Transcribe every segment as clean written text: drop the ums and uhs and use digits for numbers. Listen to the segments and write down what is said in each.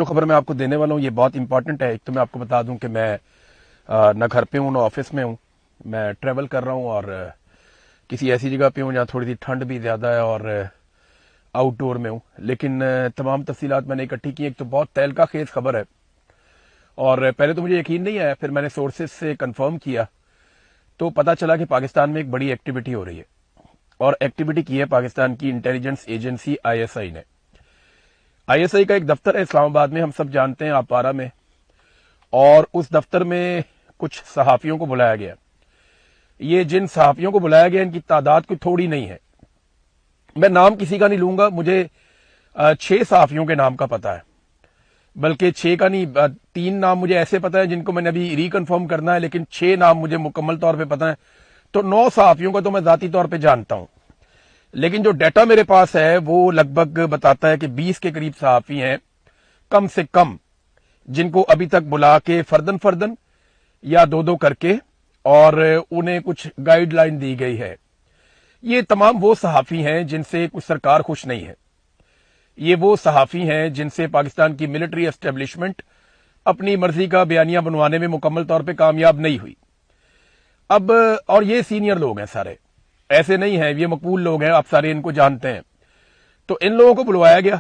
جو خبر میں آپ کو دینے والا ہوں یہ بہت امپورٹنٹ ہے۔ ایک تو میں آپ کو بتا دوں کہ میں نہ گھر پہ ہوں نہ آفس میں ہوں، میں ٹریول کر رہا ہوں اور کسی ایسی جگہ پہ ہوں جہاں تھوڑی سی ٹھنڈ بھی زیادہ ہے اور آؤٹ ڈور میں ہوں، لیکن تمام تفصیلات میں نے اکٹھی کی۔ ایک تو بہت تہلکہ خیز خبر ہے اور پہلے تو مجھے یقین نہیں آیا، پھر میں نے سورسز سے کنفرم کیا تو پتا چلا کہ پاکستان میں ایک بڑی ایکٹیویٹی ہو رہی ہے، اور ایکٹیویٹی کی ہے پاکستان کی انٹیلیجنس ایجنسی ISI نے۔ ISI کا ایک دفتر ہے اسلام آباد میں، ہم سب جانتے ہیں، آپارہ میں، اور اس دفتر میں کچھ صحافیوں کو بلایا گیا۔ یہ جن صحافیوں کو بلایا گیا ان کی تعداد کوئی تھوڑی نہیں ہے، میں نام کسی کا نہیں لوں گا، مجھے 6 صحافیوں کے نام کا پتا ہے، بلکہ 6 کا نہیں، 3 نام مجھے ایسے پتا ہے جن کو میں نے ابھی ریکنفرم کرنا ہے، لیکن 6 نام مجھے مکمل طور پہ پتا ہے، تو 9 صحافیوں کا تو میں ذاتی طور پہ جانتا ہوں، لیکن جو ڈیٹا میرے پاس ہے وہ لگ بھگ بتاتا ہے کہ 20 کے قریب صحافی ہیں کم سے کم، جن کو ابھی تک بلا کے فردن فردن یا دو کر کے اور انہیں کچھ گائیڈ لائن دی گئی ہے۔ یہ تمام وہ صحافی ہیں جن سے کچھ سرکار خوش نہیں ہے، یہ وہ صحافی ہیں جن سے پاکستان کی ملٹری اسٹیبلشمنٹ اپنی مرضی کا بیانیہ بنوانے میں مکمل طور پہ کامیاب نہیں ہوئی۔ اب اور یہ سینئر لوگ ہیں، سارے ایسے نہیں ہیں، یہ مقبول لوگ ہیں، آپ سارے ان کو جانتے ہیں۔ تو ان لوگوں کو بلوایا گیا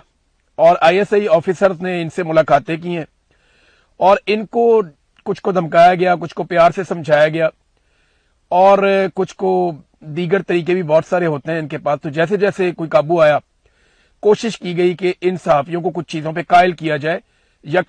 اور ISI آفیسرز نے ان سے ملاقاتیں کی ہیں، اور ان کو کچھ کو دھمکایا گیا، کچھ کو پیار سے سمجھایا گیا، اور کچھ کو دیگر طریقے بھی بہت سارے ہوتے ہیں ان کے پاس۔ تو جیسے جیسے کوئی قابو آیا، کوشش کی گئی کہ ان صحافیوں کو کچھ چیزوں پہ قائل کیا جائے یا